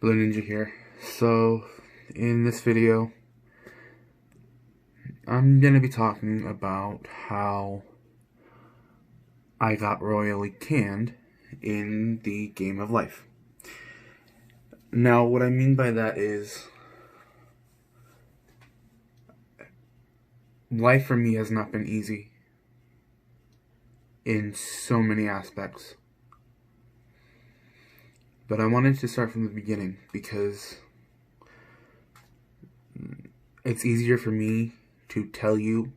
Hello Ninja here. So, in this video, I'm gonna be talking about how I got royally canned in the game of life. Now, what I mean by that is, life for me has not been easy in so many aspects. But I wanted to start from the beginning because it's easier for me to tell you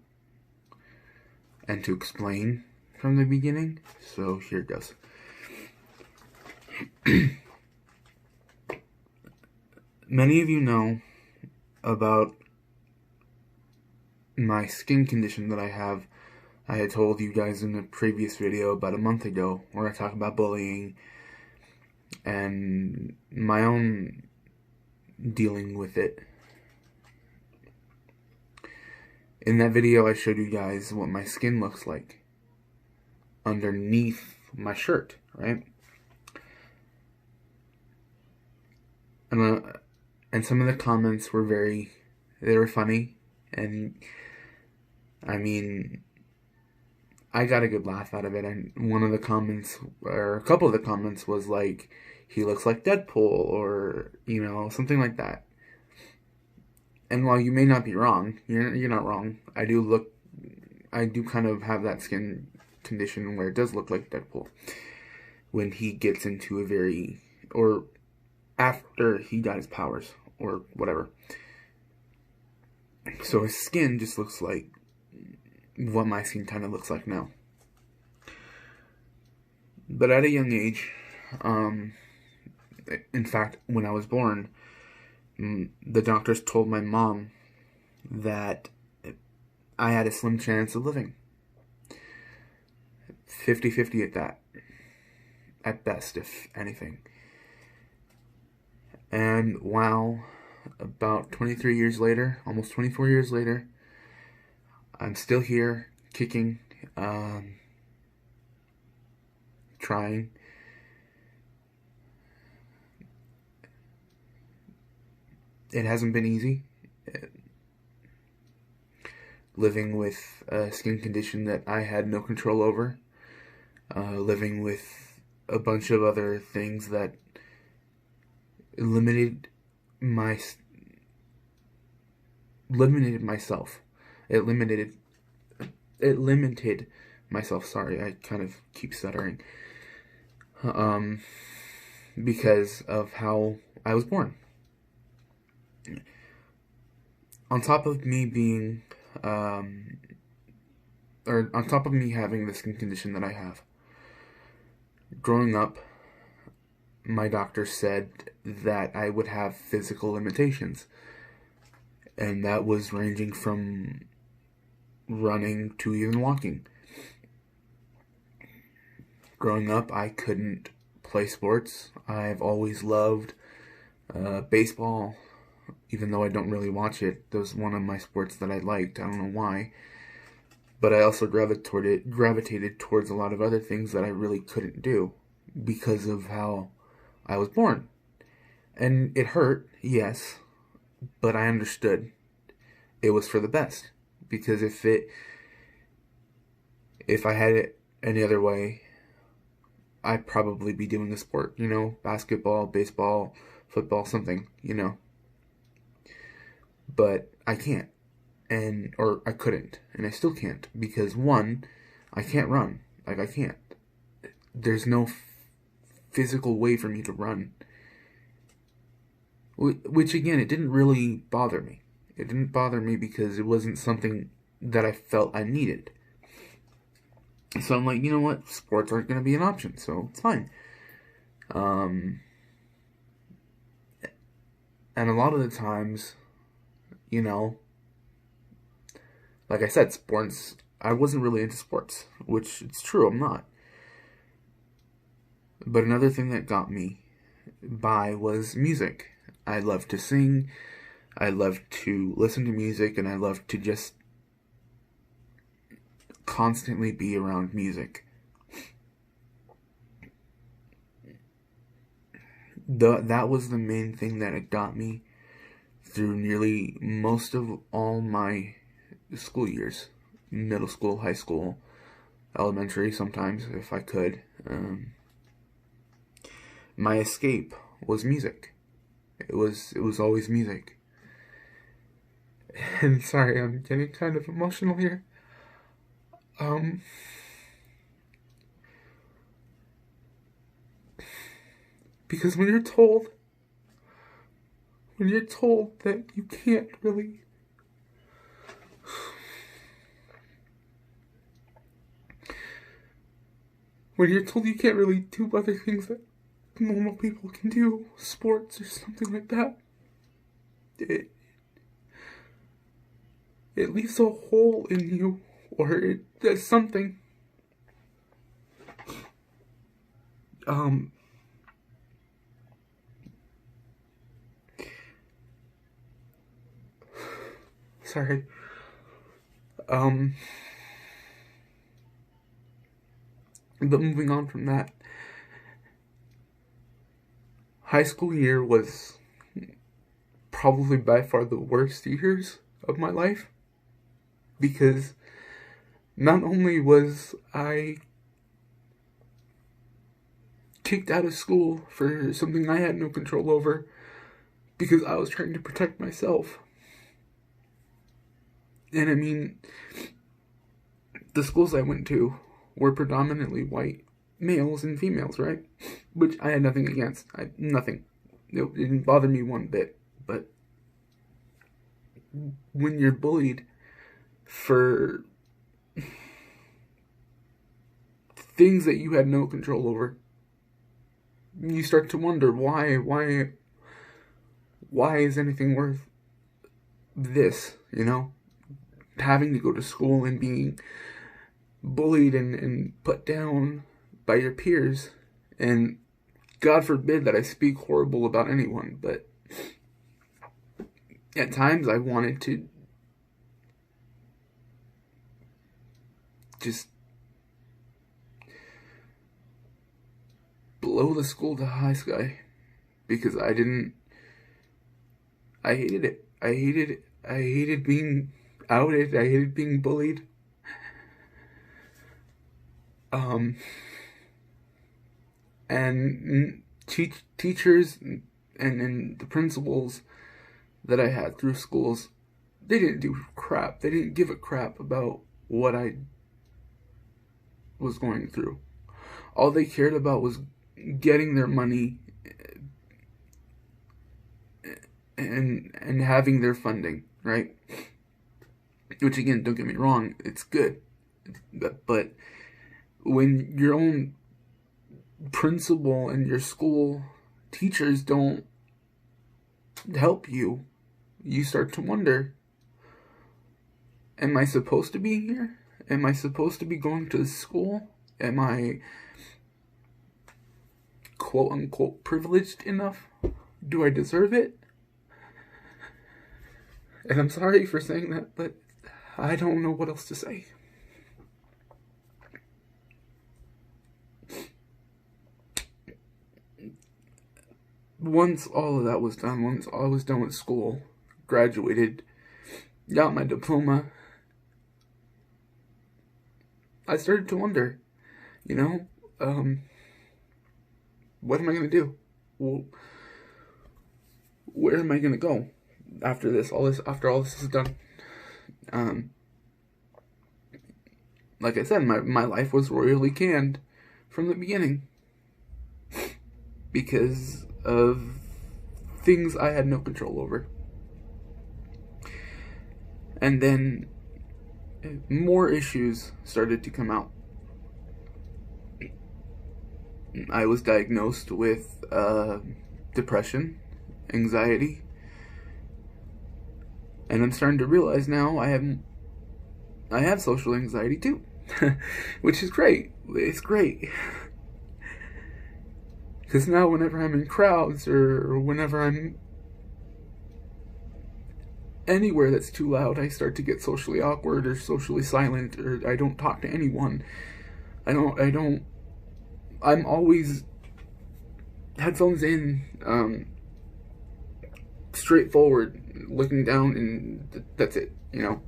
and to explain from the beginning. So here it goes. Many of you know about my skin condition that I have. I had told you guys in a previous video about a month ago where I talked about bullying and my own dealing with it. In that video, I showed you guys what my skin looks like underneath my shirt, right? And some of the comments were they were funny, and I mean, I got a good laugh out of it. And one of the comments, or a couple of the comments, was like, he looks like Deadpool, or, you know, something like that. And while you may not be wrong, you're not wrong. I do kind of have that skin condition where it does look like Deadpool when he gets into or after he got his powers, or whatever. So his skin just looks like what my skin kind of looks like now. But at a young age, in fact, when I was born, the doctors told my mom that I had a slim chance of living. 50-50 at that. At best, if anything. And wow, about 23 years later, almost 24 years later, I'm still here, kicking, trying. It hasn't been easy. Living with a skin condition that I had no control over. Living with a bunch of other things that limited myself. It limited myself. Sorry, I kind of keep stuttering. Because of how I was born. On top of me being, on top of me having the skin condition that I have, growing up, my doctor said that I would have physical limitations. And that was ranging from running to even walking. Growing up, I couldn't play sports. I've always loved baseball, even though I don't really watch it. That was one of my sports that I liked. I don't know why. But I also gravitated towards a lot of other things that I really couldn't do because of how I was born. And it hurt, yes, but I understood it was for the best. Because if I had it any other way, I'd probably be doing a sport, you know, basketball, baseball, football, something, you know. But I can't, or I couldn't, and I still can't, because one, I can't run. Like, I can't. There's no physical way for me to run. Which, again, it didn't really bother me. It didn't bother me because it wasn't something that I felt I needed. So I'm like, you know what? Sports aren't going to be an option, so it's fine. And a lot of the times, you know, like I said, sports, I wasn't really into sports, which it's true, I'm not. But another thing that got me by was music. I love to sing, I love to listen to music, and I love to just constantly be around music. that was the main thing that it got me through nearly most of all my school years. Middle school, high school, elementary sometimes if I could. My escape was music. It was always music. And sorry, I'm getting kind of emotional here. Because when you're told that you can't really do other things that normal people can do, sports or something like that, it leaves a hole in you, or it does something. Sorry. But moving on from that, high school year was probably by far the worst years of my life, because not only was I kicked out of school for something I had no control over because I was trying to protect myself. And I mean, the schools I went to were predominantly white males and females, right? Which I had nothing against. Nothing. It didn't bother me one bit. But when you're bullied for things that you had no control over, you start to wonder why is anything worth this, you know? Having to go to school and being bullied and put down by your peers. And God forbid that I speak horrible about anyone, but at times I wanted to just blow the school to high sky, because I hated it. I hated being outed. I hated being bullied. And teachers and the principals that I had through schools, they didn't do crap. They didn't give a crap about what I was going through. All they cared about was getting their money and having their funding, right? Which, again, don't get me wrong, it's good. But when your own principal and your school teachers don't help you, you start to wonder, am I supposed to be here? Am I supposed to be going to school? Am I quote-unquote privileged enough? Do I deserve it? And I'm sorry for saying that, but I don't know what else to say. Once all of that was done, once I was done with school, graduated, got my diploma, I started to wonder, you know, what am I going to do? Well, where am I going to go after this? After all this is done? Like I said, my life was royally canned from the beginning because of things I had no control over. And then more issues started to come out. I was diagnosed with depression, anxiety, and I'm starting to realize now I have social anxiety too, which is great. It's great. Because now whenever I'm in crowds or whenever I'm anywhere that's too loud, I start to get socially awkward or socially silent, or I don't talk to anyone. I'm always headphones in, straightforward, looking down, and that's it. You know,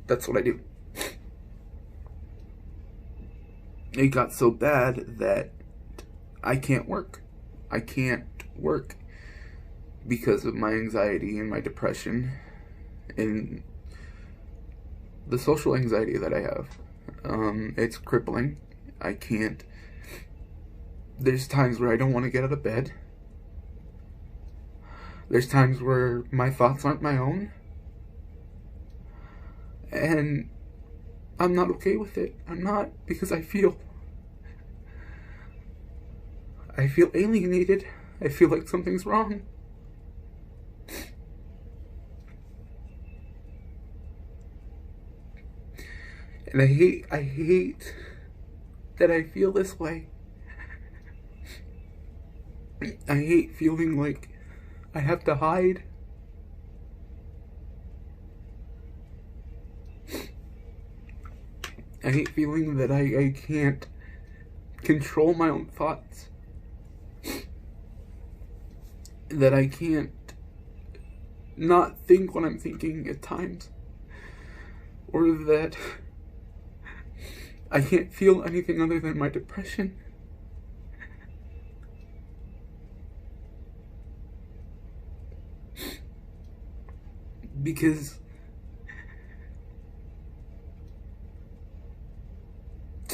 that's what I do. It got so bad that I can't work. I can't work because of my anxiety and my depression and the social anxiety that I have. It's crippling. I can't. There's times where I don't want to get out of bed. There's times where my thoughts aren't my own. And I'm not okay with it. I'm not, because I feel alienated. I feel like something's wrong. And I hate that I feel this way. I hate feeling like I have to hide. I hate feeling that I can't control my own thoughts. That I can't not think what I'm thinking at times. Or that I can't feel anything other than my depression. Because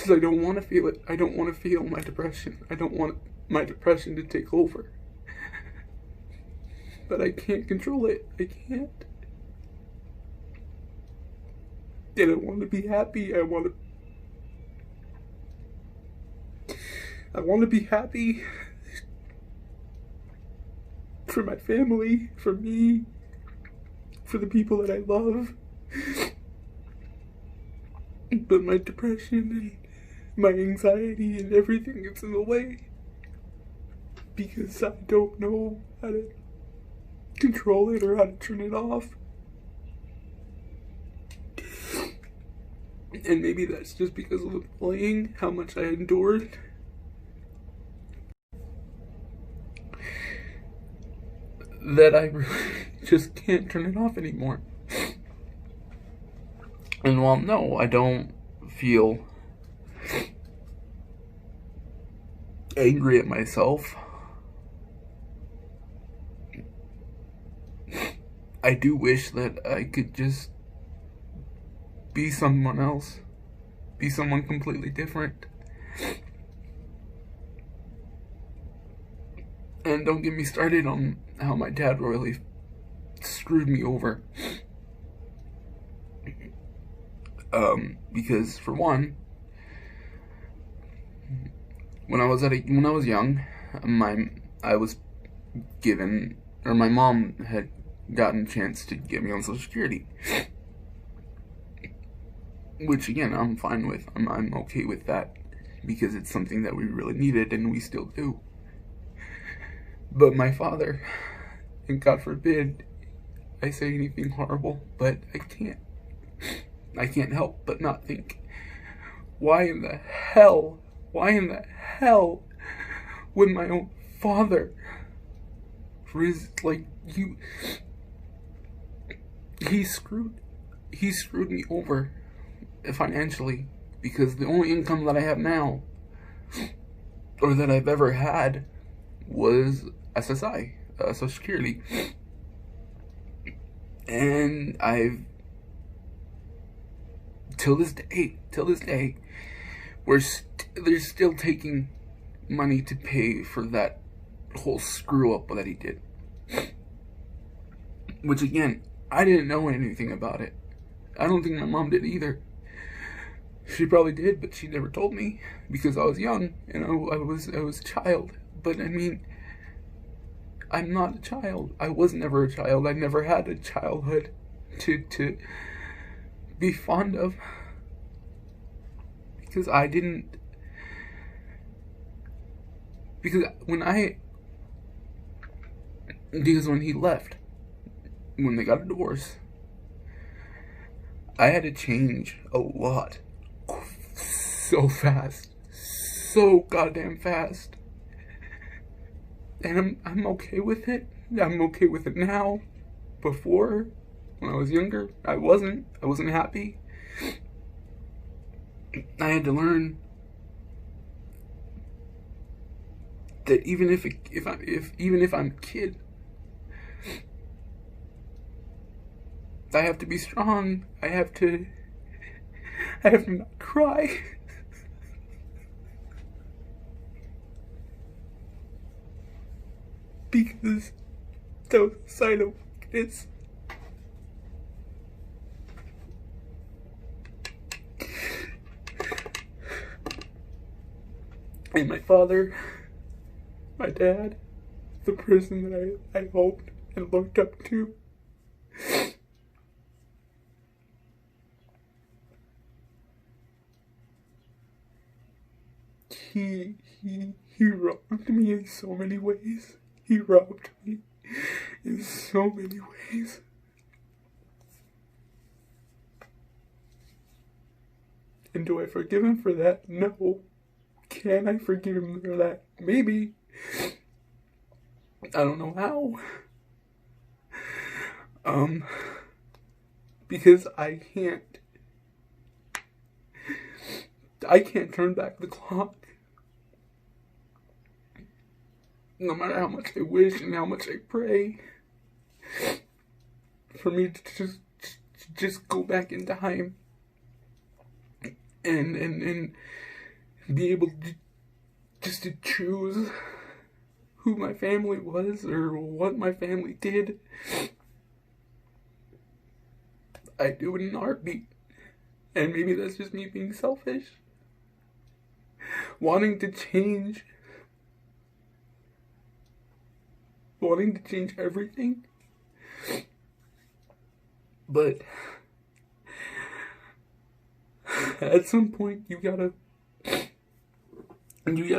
I don't want to feel it. I don't want to feel my depression. I don't want my depression to take over. But I can't control it. I can't. And I want to be happy. I want to be happy for my family, for me, for the people that I love. But my depression and my anxiety and everything gets in the way because I don't know how to control it or how to turn it off. And maybe that's just because of the bullying, how much I endured. That I really just can't turn it off anymore. And while no, I don't feel angry at myself, I do wish that I could just be someone else, be someone completely different. And don't get me started on how my dad really screwed me over. Because for one, when I was young, I was given, or my mom had gotten a chance to get me on Social Security, which again I'm fine with. I'm okay with that because it's something that we really needed and we still do. But my father, and God forbid I say anything horrible, but I can't help but not think, why in the hell would my own father, he screwed me over financially, because the only income that I have now, or that I've ever had, was SSI, Social Security. And till this day, they're still taking money to pay for that whole screw up that he did. Which again, I didn't know anything about it. I don't think my mom did either. She probably did, but she never told me because I was young and I was a child. But I mean, I'm not a child. I was never a child. I never had a childhood to be fond of, because when he left, when they got a divorce, I had to change a lot so fast, so goddamn fast, And I'm okay with it. I'm okay with it now. Before, when I was younger, I wasn't. I wasn't happy. I had to learn that even if I'm a kid, I have to be strong. I have to not cry. Because that was a sign of weakness. And my father, my dad, the person that I hoped and looked up to, he robbed me in so many ways. He robbed me in so many ways. And do I forgive him for that? No. Can I forgive him for that? Maybe. I don't know how. Because I can't turn back the clock. No matter how much I wish and how much I pray for me to just go back in time and be able to choose who my family was or what my family did. I do it in a heartbeat. And maybe that's just me being selfish. Wanting to change everything. But at some point you gotta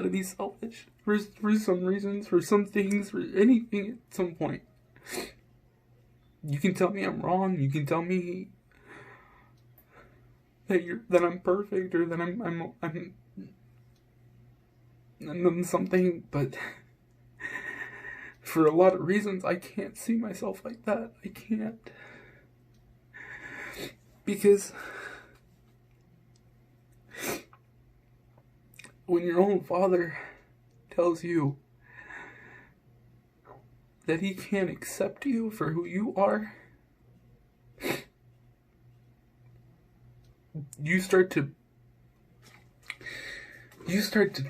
be selfish for some reasons, for some things, for anything at some point. You can tell me I'm wrong, you can tell me that I'm perfect or that I'm something, but for a lot of reasons I can't see myself like that. I can't. Because when your own father tells you that he can't accept you for who you are, you start to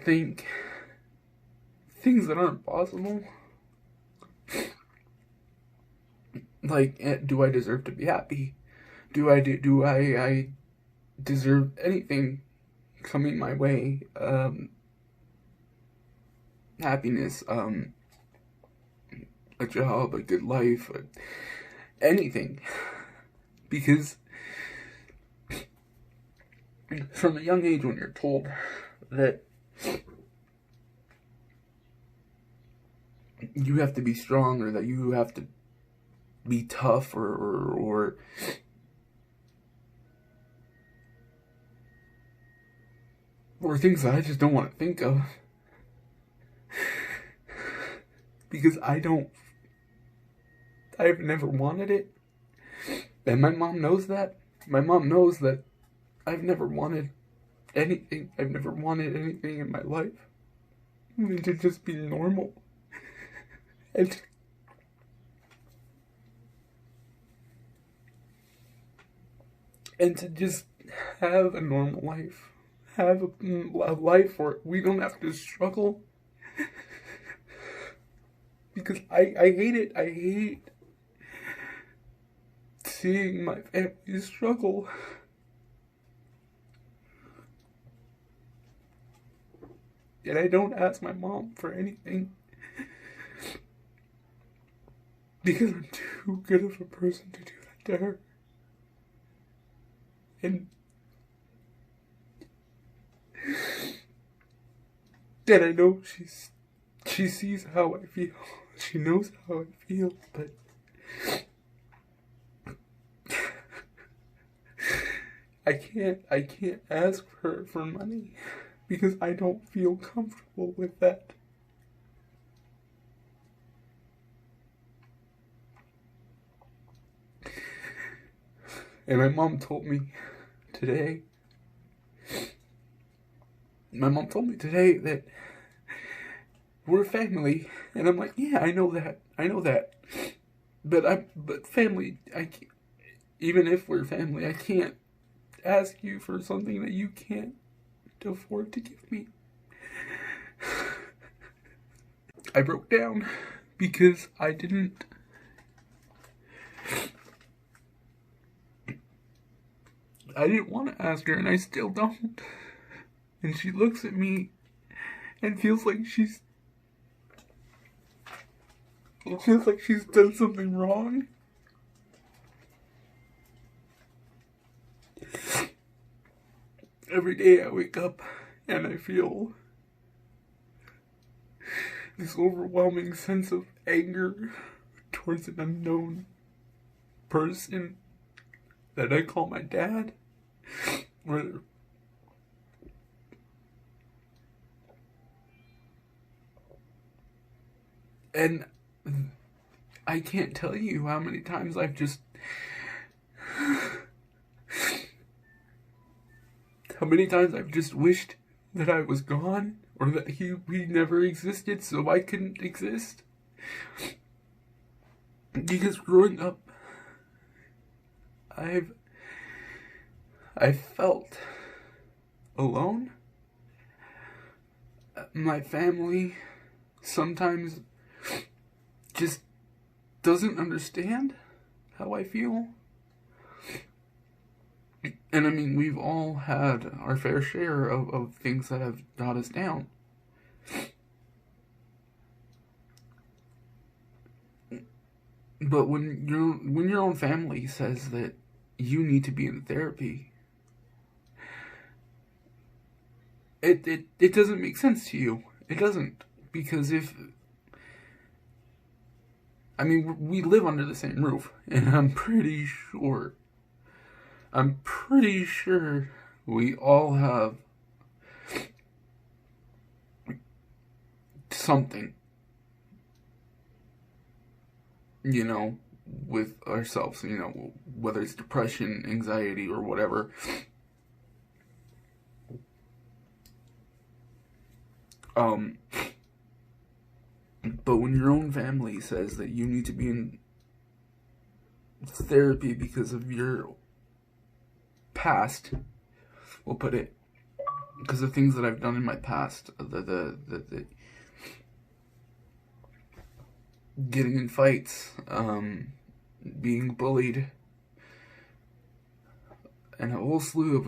think things that aren't possible. Like, do I deserve to be happy? Do I deserve anything coming my way? Happiness, a job, a good life, anything. Because from a young age, when you're told that you have to be strong or that you have to be tough or things that I just don't want to think of. Because I've never wanted it. And my mom knows that. My mom knows that I've never wanted anything. I've never wanted anything in my life than to just be normal. And to just have a normal life. Have a life where we don't have to struggle. Because I hate it. I hate seeing my family struggle. And I don't ask my mom for anything. Because I'm too good of a person to do that to her. And I know she sees how I feel. She knows how I feel, but I can't ask her for money because I don't feel comfortable with that. And my mom told me today, that we're family. And I'm like, yeah, I know that. But family, even if we're family, I can't ask you for something that you can't afford to give me. I broke down because I didn't want to ask her, and I still don't. And she looks at me and feels like she's done something wrong. Every day I wake up and I feel this overwhelming sense of anger towards an unknown person that I call my dad. And I can't tell you how many times I've just wished that I was gone, or that he never existed so I couldn't exist. Because growing up, I felt alone. My family sometimes just doesn't understand how I feel. And I mean, we've all had our fair share of things that have got us down. But when your own family says that you need to be in therapy, it doesn't make sense to you. It doesn't. Because we live under the same roof, and I'm pretty sure we all have something, with ourselves, whether it's depression, anxiety, or whatever. But when your own family says that you need to be in therapy because of your past, we'll put it, because of things that I've done in my past, the getting in fights, being bullied, and a whole slew of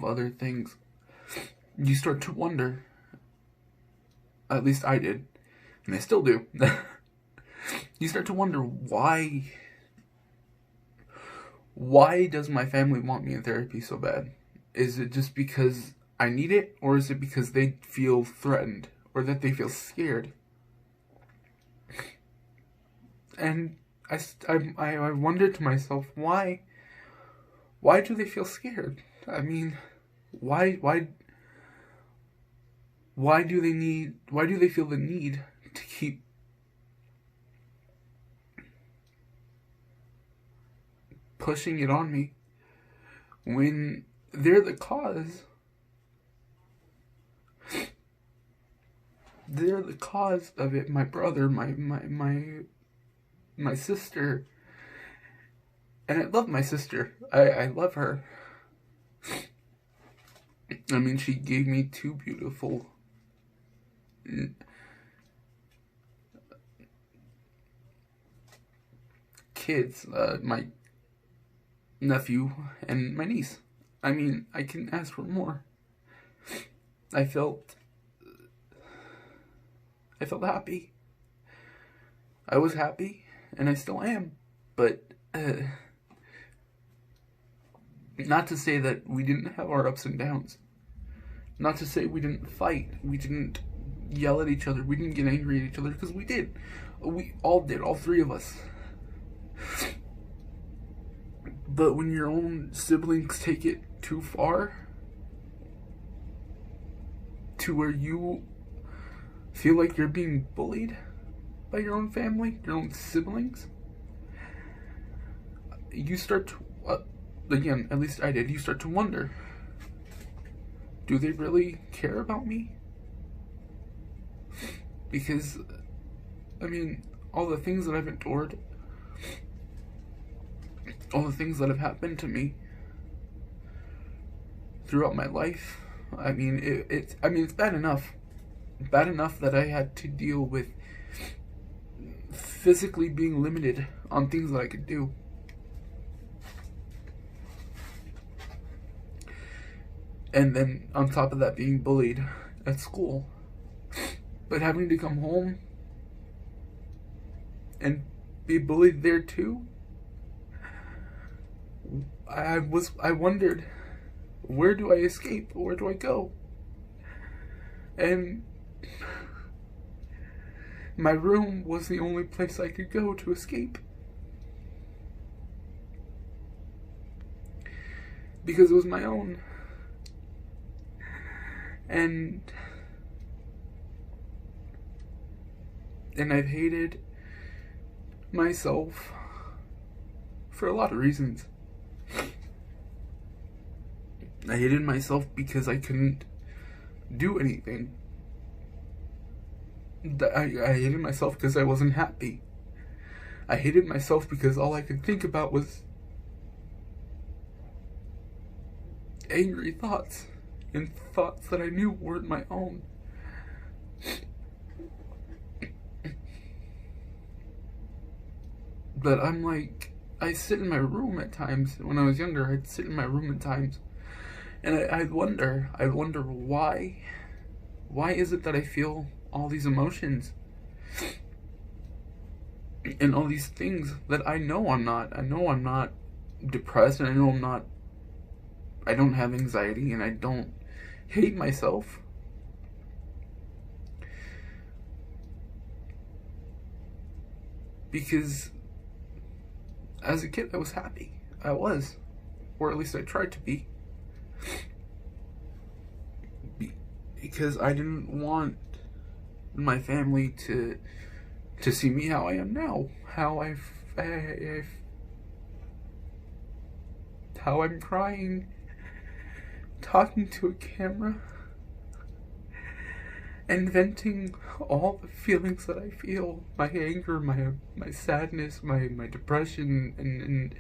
other things, you start to wonder. At least I did, and I still do. You start to wonder, why does my family want me in therapy so bad? Is it just because I need it, or is it because they feel threatened, or that they feel scared? And I wonder to myself, why do they feel scared? I mean, why do they feel the need to keep pushing it on me when they're the cause? They're the cause of it. My brother, my sister. And I love my sister. I love her. I mean, she gave me two beautiful kids, my nephew and my niece. I mean, I can ask for more. I felt happy. I was happy, and I still am. But not to say that we didn't have our ups and downs. Not to say we didn't fight. We didn't yell at each other. We didn't get angry at each other, because we did. We all did, all three of us. But when your own siblings take it too far, to where you feel like you're being bullied by your own family, your own siblings, you start to, again, at least I did, you start to wonder, do they really care about me? Because, I mean, all the things that I've endured, all the things that have happened to me throughout my life, I mean, it's bad enough. Bad enough that I had to deal with physically being limited on things that I could do. And then on top of that, being bullied at school. But having to come home and be bullied there too, I wondered, where do I escape? Where do I go? And my room was the only place I could go to escape. Because it was my own. And I've hated myself for a lot of reasons. I hated myself because I couldn't do anything. I hated myself because I wasn't happy. I hated myself because all I could think about was angry thoughts and thoughts that I knew weren't my own. But I'm like, I sit in my room at times. When I was younger, I'd sit in my room at times, and I'd wonder why is it that I feel all these emotions and all these things that I know I'm not. I know I'm not depressed, and I know I don't have anxiety, and I don't hate myself. Because as a kid, I was happy. I was. Or at least I tried to be. Because I didn't want my family to see me how I am now. How I'm crying, talking to a camera, and venting all the feelings that I feel. My anger, my sadness, my depression, and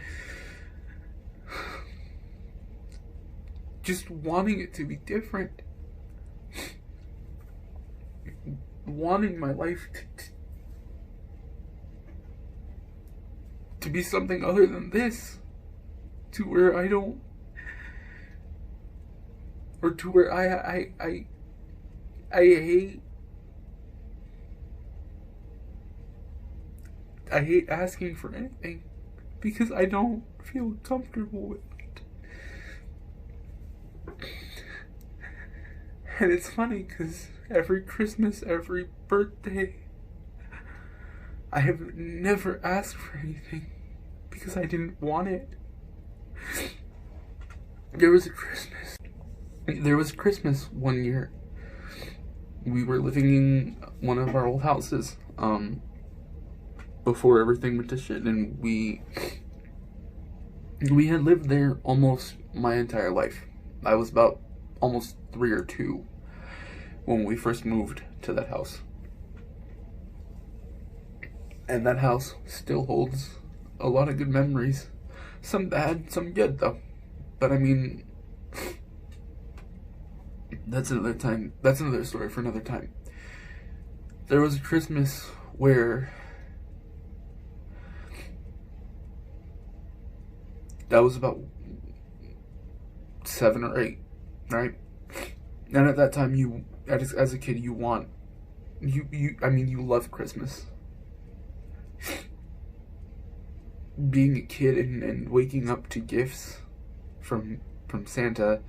just wanting it to be different. Wanting my life to be something other than this. To where I don't, or to where I hate asking for anything because I don't feel comfortable with it. And it's funny because every Christmas, every birthday, I have never asked for anything because I didn't want it. There was Christmas one year. We were living in one of our old houses, before everything went to shit, and we had lived there almost my entire life. I was about almost 3 or 2 when we first moved to that house. And that house still holds a lot of good memories. Some bad, some good though. But I mean, that's another time. That's another story for another time. There was a Christmas where that was about 7 or 8, right? And at that time, as a kid, you love Christmas. Being a kid and waking up to gifts from Santa.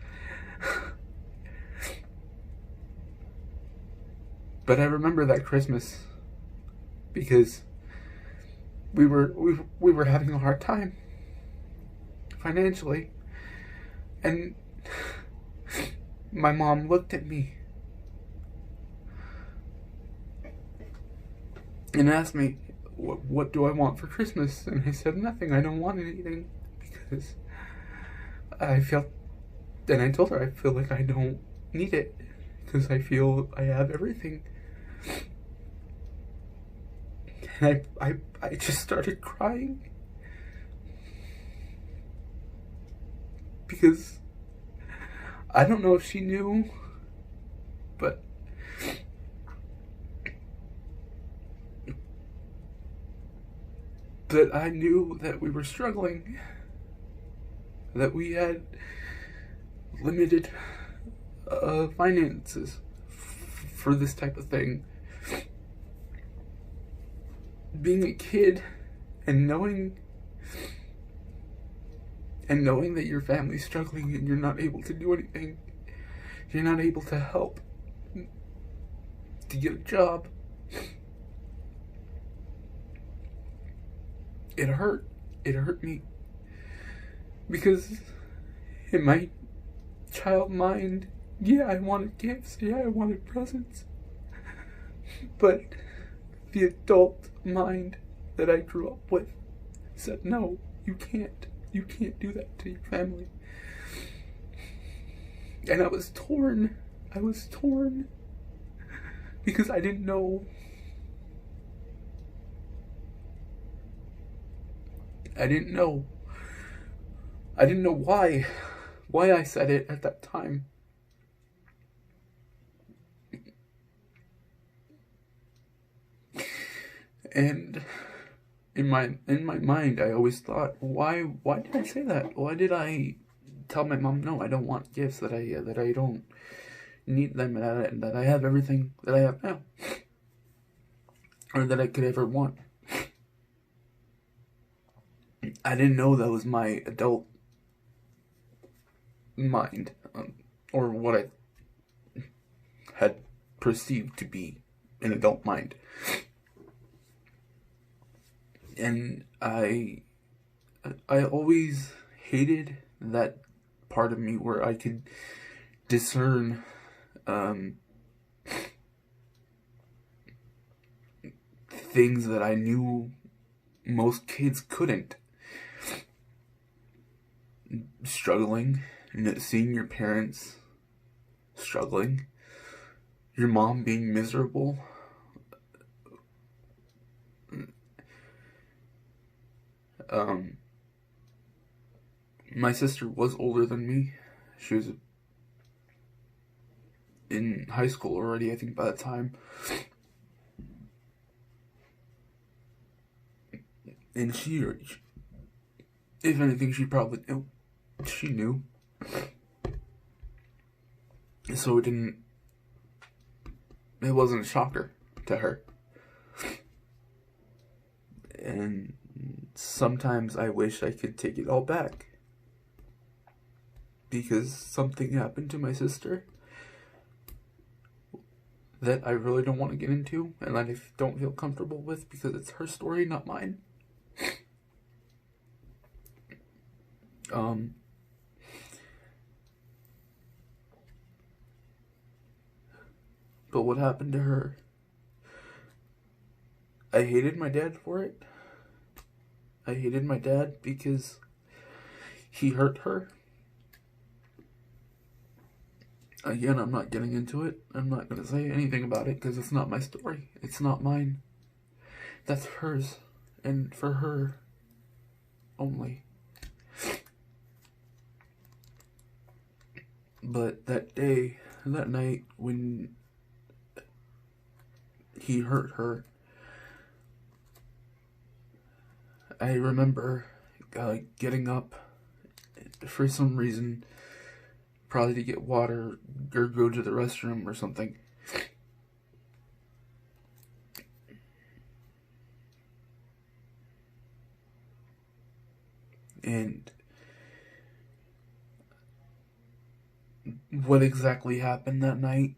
But I remember that Christmas because we were having a hard time financially, and my mom looked at me and asked me, what do I want for Christmas? And I said, nothing. I don't want anything. Because I felt, and I told her, I feel like I don't need it. Because I feel I have everything. And I just started crying. Because I don't know if she knew, but I knew that we were struggling, that we had limited finances for this type of thing. Being a kid and knowing that your family's struggling and you're not able to do anything, you're not able to help, to get a job, it hurt. It hurt me. Because in my child mind, yeah, I wanted gifts, yeah, I wanted presents. But the adult mind that I grew up with said, no, you can't. You can't do that to your family. And I was torn. I was torn. Because I didn't know. I didn't know why I said it at that time. And in my mind, I always thought, why did I say that? Why did I tell my mom, no, I don't want gifts, that I don't need them, and that I have everything that I have now, or that I could ever want? I didn't know that was my adult mind, or what I had perceived to be an adult mind. And I always hated that part of me where I could discern things that I knew most kids couldn't. Struggling, seeing your parents struggling, your mom being miserable. My sister was older than me. She was in high school already, I think, by the time. And she, if anything, she probably knew. She knew. So it wasn't a shocker to her. And sometimes I wish I could take it all back. Because something happened to my sister that I really don't want to get into, and that I don't feel comfortable with, because it's her story, not mine. But what happened to her, I hated my dad for it. I hated my dad because he hurt her. Again, I'm not getting into it. I'm not going to say anything about it because it's not my story. It's not mine. That's hers. And for her only. But that night when he hurt her, I remember getting up for some reason, probably to get water or go to the restroom or something. And what exactly happened that night,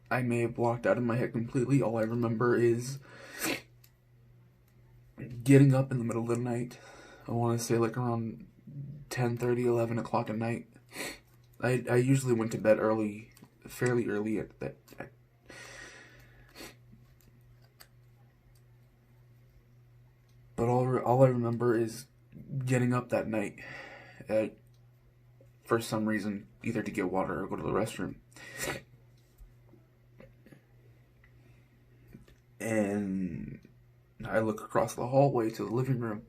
I may have blocked out of my head completely. All I remember is getting up in the middle of the night. I want to say like around 10:30, 11 o'clock at night. I usually went to bed early, fairly early at But all I remember is getting up that night for some reason, either to get water or go to the restroom. And I look across the hallway to the living room.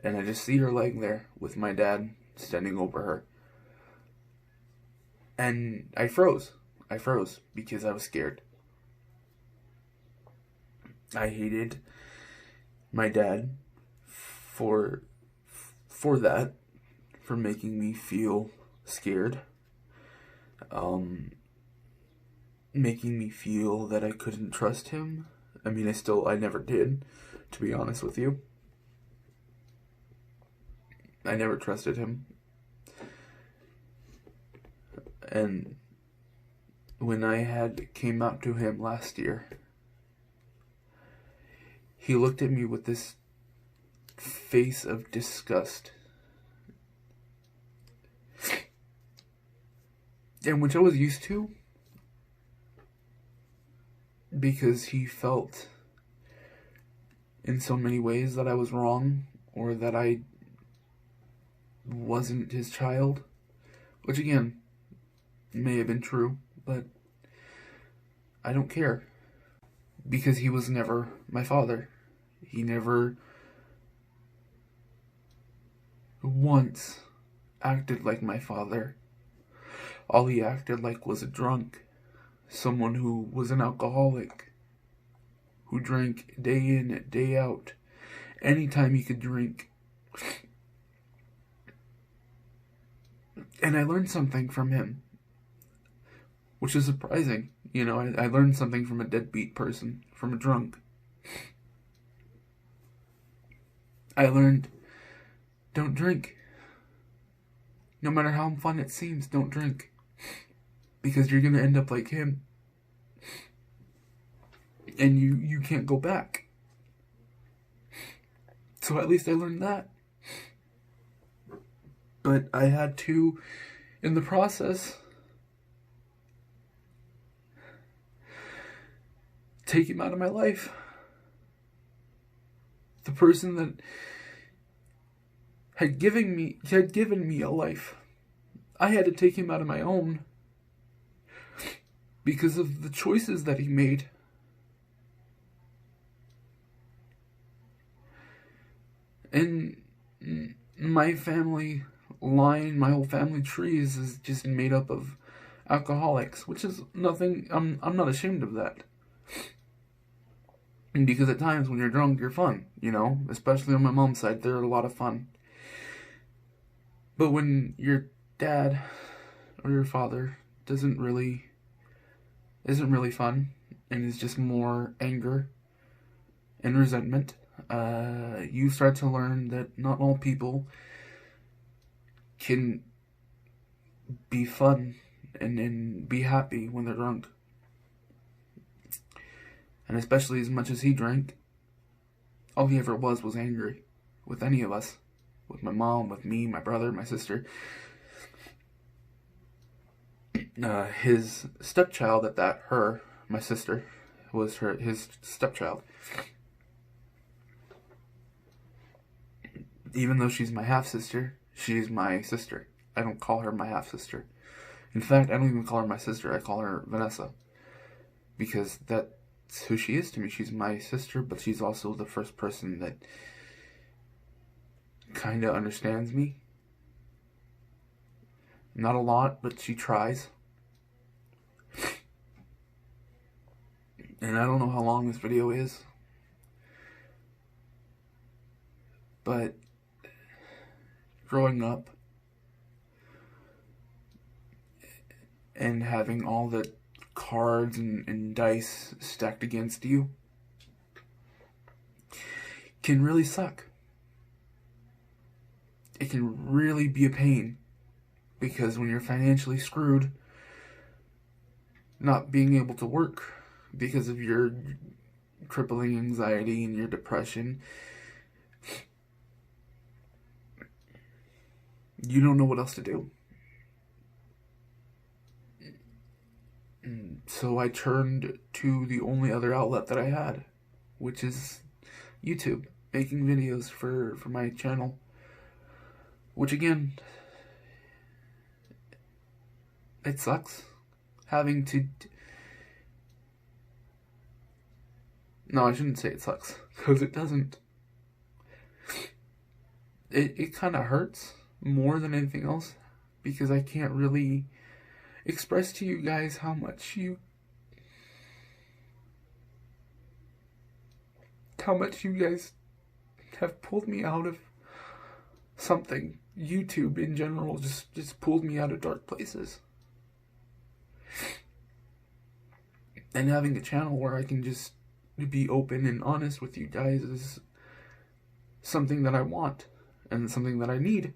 And I just see her laying there with my dad standing over her. And I froze. I froze because I was scared. I hated my dad for that, for making me feel scared. Making me feel that I couldn't trust him. I mean, I never did, to be honest with you. I never trusted him. And when I came out to him last year, he looked at me with this face of disgust. And which I was used to, because he felt in so many ways that I was wrong, or that I wasn't his child, which again may have been true, but I don't care, because he was never my father. He never once acted like my father. All he acted like was a drunk, someone who was an alcoholic, who drank day in, day out, anytime he could drink. And I learned something from him, which is surprising. You know, I learned something from a deadbeat person, from a drunk. I learned, don't drink. No matter how fun it seems, don't drink. Because you're going to end up like him. And you can't go back. So at least I learned that. But I had to, in the process, take him out of my life. The person that had given me a life. I had to take him out of my own because of the choices that he made. And my family line, my whole family tree is just made up of alcoholics, which is nothing. I'm not ashamed of that. Because at times when you're drunk, you're fun, you know, especially on my mom's side, they're a lot of fun. But when your dad or your father isn't really fun, and is just more anger and resentment, you start to learn that not all people can be fun and be happy when they're drunk. And especially as much as he drank, all he ever was angry with any of us. With my mom, with me, my brother, my sister. His stepchild my sister, was his stepchild. Even though she's my half-sister, she's my sister. I don't call her my half-sister. In fact, I don't even call her my sister. I call her Vanessa. Because that's who she is to me. She's my sister, but she's also the first person that kind of understands me. Not a lot, but she tries. And I don't know how long this video is, but growing up and having all the cards and dice stacked against you can really suck. It can really be a pain, because when you're financially screwed, not being able to work because of your crippling anxiety and your depression, you don't know what else to do. So I turned to the only other outlet that I had, which is YouTube, making videos for my channel. Which again, it sucks having to... No, I shouldn't say it sucks, because it doesn't. It kind of hurts more than anything else, because I can't really express to you guys how much you guys have pulled me out of something. YouTube in general just pulled me out of dark places. And having a channel where I can just be open and honest with you guys is something that I want and something that I need.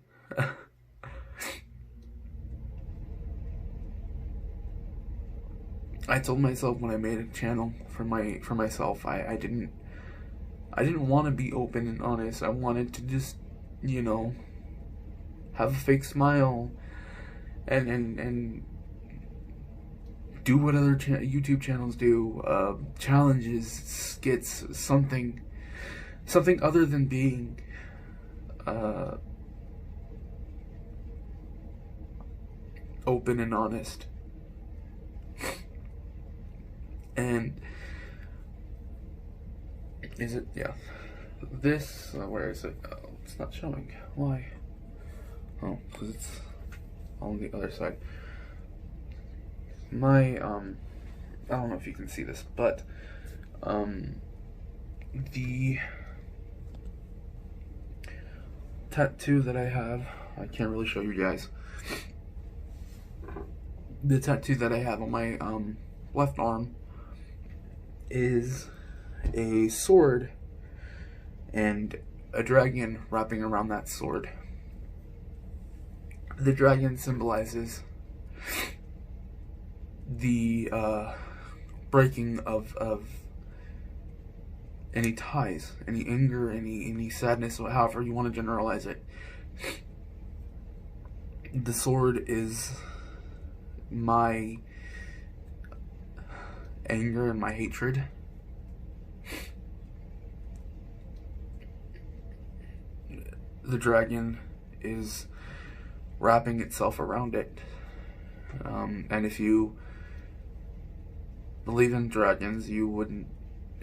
I told myself when I made a channel for myself, I didn't want to be open and honest. I wanted to just, you know, have a fake smile and do what other YouTube channels do, challenges, skits, something other than being open and honest. And is it? Yeah. This, where is it? Oh, it's not showing. Why? Oh, because it's on the other side. My, I don't know if you can see this, but, the tattoo that I have, I can't really show you guys. The tattoo that I have on my, left arm is a sword and a dragon wrapping around that sword. The dragon symbolizes the breaking of any ties, any anger, any sadness, or however you want to generalize it. The sword is my anger and my hatred. The dragon is wrapping itself around it. And if you believe in dragons, you wouldn't,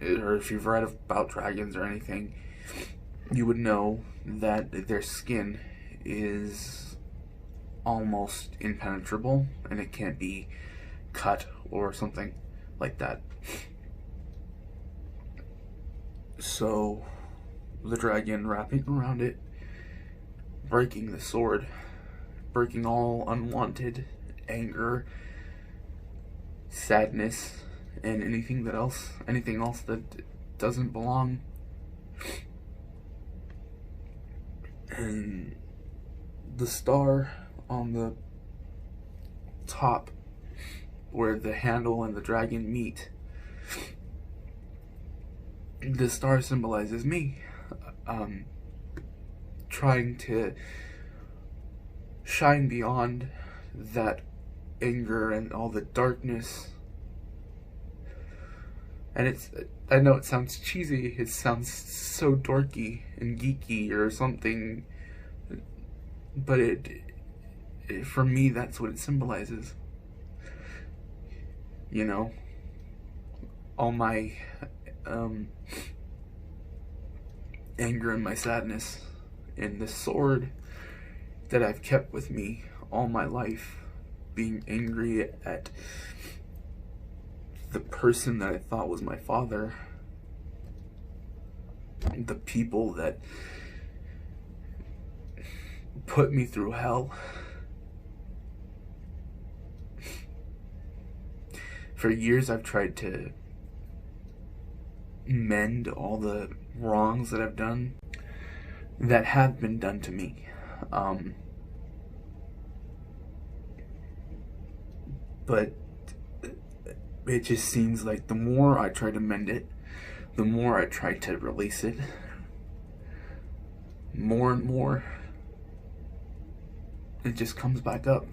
or if you've read about dragons or anything, you would know that their skin is almost impenetrable and it can't be cut or something like that. So the dragon wrapping around it, breaking the sword, breaking all unwanted anger, sadness, and anything else that doesn't belong. And the star on the top where the handle and the dragon meet, the star symbolizes me, trying to shine beyond that anger and all the darkness. And I know it sounds cheesy, it sounds so dorky and geeky or something, but for me, that's what it symbolizes. You know, all my anger and my sadness, and the sword that I've kept with me all my life, being angry at the person that I thought was my father, the people that put me through hell. For years I've tried to mend all the wrongs that I've done, that have been done to me. But it just seems like the more I try to mend it, the more I try to release it, more and more it just comes back up.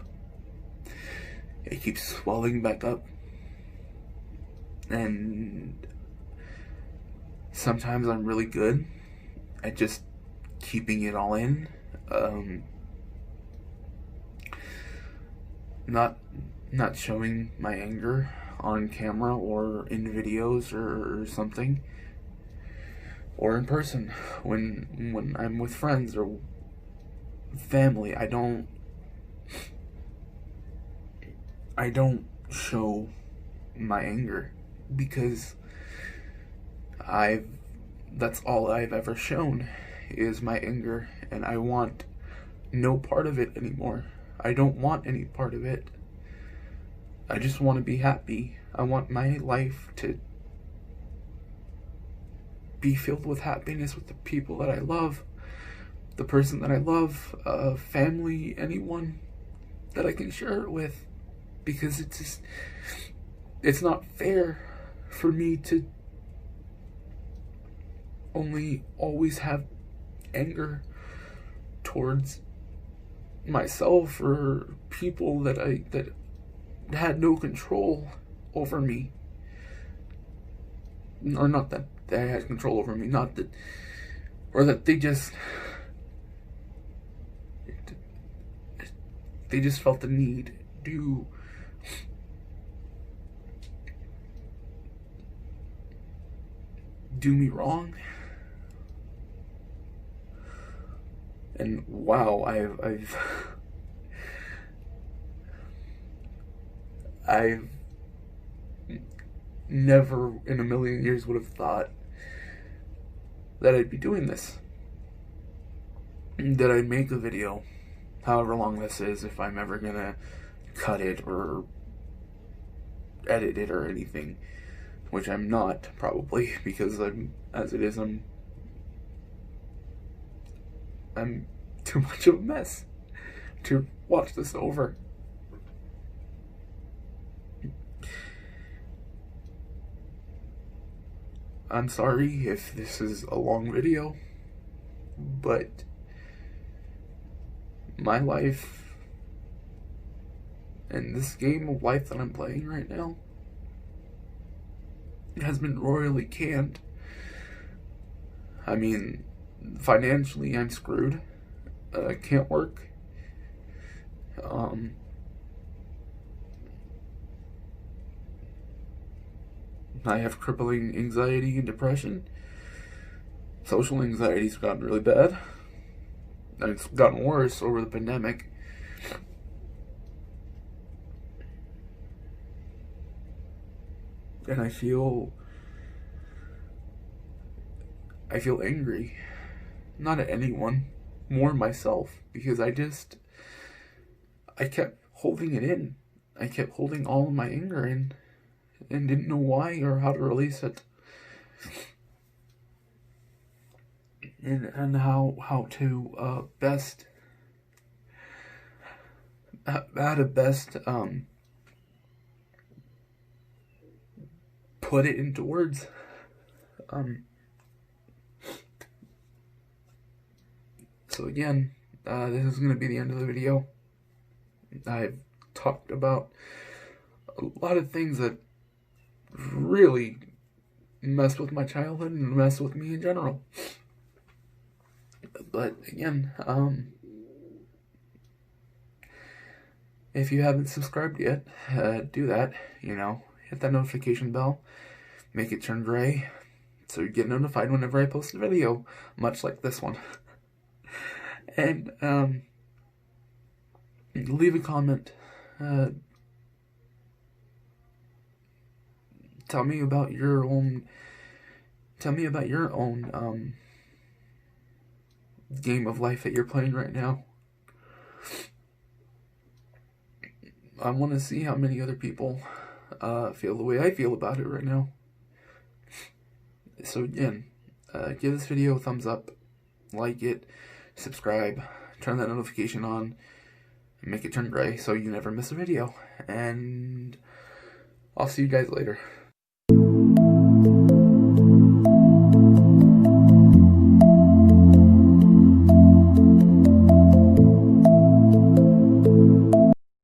It keeps swelling back up. And sometimes I'm really good at just keeping it all in. Not showing my anger on camera or in videos or something, or in person when I'm with friends or family. I don't show my anger because that's all I've ever shown is my anger, and I want no part of it anymore. I don't want any part of it. I just want to be happy. I want my life to be filled with happiness with the people that I love, the person that I love, family, anyone that I can share it with. Because it's not fair for me to only always have anger towards myself or people that had no control over me. Or not that they had control over me, not that, or that they just felt the need to do me wrong. And wow, I've never in a million years would have thought that I'd be doing this. That I'd make a video, however long this is, if I'm ever gonna cut it or edit it or anything, which I'm not, probably, because I'm too much of a mess to watch this over. I'm sorry if this is a long video, but my life and this game of life that I'm playing right now has been royally canned. I mean, financially I'm screwed. I can't work. I have crippling anxiety and depression. Social anxiety's gotten really bad. And it's gotten worse over the pandemic. And I feel angry. Not at anyone, more myself, because I kept holding it in. I kept holding all of my anger in and didn't know why or how to release it. And how to best put it into words. So again, this is going to be the end of the video. I've talked about a lot of things that really mess with my childhood and mess with me in general. But again, if you haven't subscribed yet, do that. Hit that notification bell, make it turn gray, so you get notified whenever I post a video, much like this one. And leave a comment. Tell me about your own game of life that you're playing right now. I want to see how many other people feel the way I feel about it right now. So again, give this video a thumbs up, like it, subscribe, turn that notification on, and make it turn gray so you never miss a video. And I'll see you guys later.